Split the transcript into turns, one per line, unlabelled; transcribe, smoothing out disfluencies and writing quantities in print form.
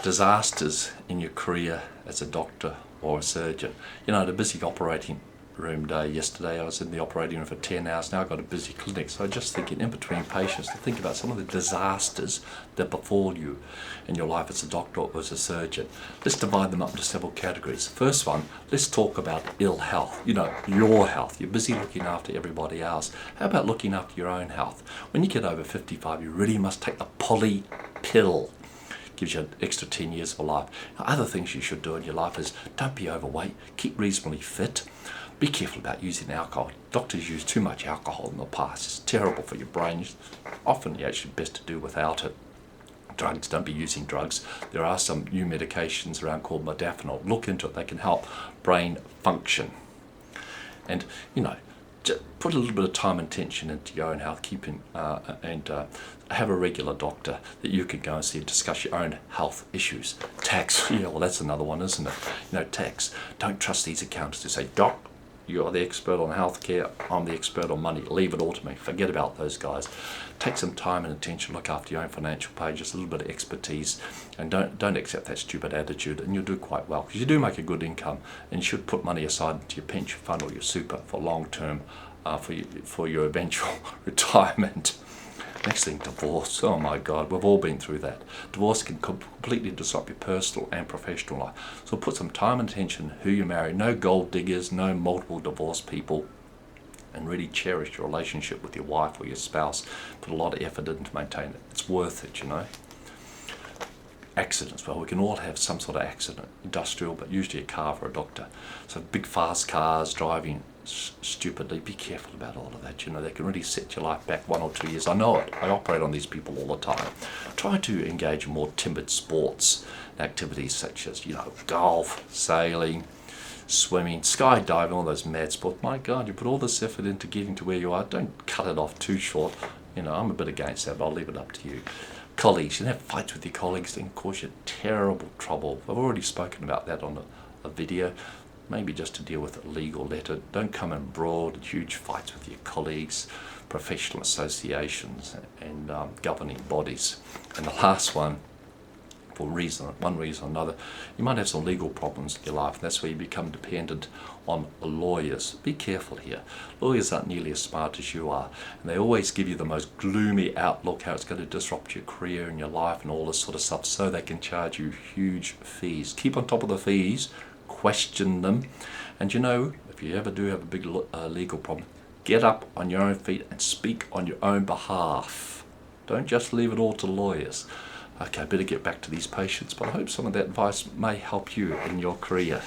disasters in your career as a doctor or a surgeon. You know, I had a busy operating room day yesterday. I was in the operating room for 10 hours. Now I've got a busy clinic, so I'm just thinking in between patients to think about some of the disasters that befall you in your life as a doctor or as a surgeon. Let's divide them up into several categories. First one, let's talk about ill health. You know, your health. You're busy looking after everybody else. How about looking after your own health? When you get over 55, you really must take the poly pill. Gives you an extra 10 years of life. Now, other things you should do in your life is don't be overweight, keep reasonably fit. Be careful about using alcohol. Doctors use too much alcohol in the past. It's terrible for your brain. Often you're actually best to do without it. Drugs, don't be using drugs. There are some new medications around called modafinil. Look into it. They can help brain function. And, you know, just put a little bit of time and attention into your own health, have a regular doctor that you can go and see and discuss your own health issues. Tax, yeah, well that's another one, isn't it? You know, tax. Don't trust these accountants who say, Doc, you're the expert on healthcare, I'm the expert on money. Leave it all to me. Forget about those guys. Take some time and attention, look after your own financial pages, a little bit of expertise, and don't accept that stupid attitude, and you'll do quite well. Because you do make a good income, and you should put money aside into your pension fund or your super for long term, for your eventual retirement. Next thing, divorce. Oh my God, we've all been through that. Divorce can completely disrupt your personal and professional life. So put some time and attention who you marry. No gold diggers, no multiple divorced people. And really cherish your relationship with your wife or your spouse. Put a lot of effort in to maintain it. It's worth it, you know. Accidents, well, we can all have some sort of accident, industrial, but usually a car for a doctor. So big fast cars, driving stupidly, be careful about all of that. You know, they can really set your life back 1 or 2 years. I know it. I operate on these people all the time. Try to engage in more timid sports activities such as, you know, golf, sailing, swimming, skydiving, all those mad sports. My God, you put all this effort into getting to where you are. Don't cut it off too short. You know, I'm a bit against that, but I'll leave it up to you. Colleagues, you can have fights with your colleagues that can cause you terrible trouble. I've already spoken about that on a video. Maybe just to deal with a legal letter. Don't come in broad, huge fights with your colleagues, professional associations and governing bodies. And the last one, for one reason or another, you might have some legal problems in your life, and that's where you become dependent on lawyers. Be careful here. Lawyers aren't nearly as smart as you are, and they always give you the most gloomy outlook, how it's going to disrupt your career and your life and all this sort of stuff, so they can charge you huge fees. Keep on top of the fees, question them, and you know, if you ever do have a big legal problem, get up on your own feet and speak on your own behalf. Don't just leave it all to lawyers. Okay, I better get back to these patients, but I hope some of that advice may help you in your career.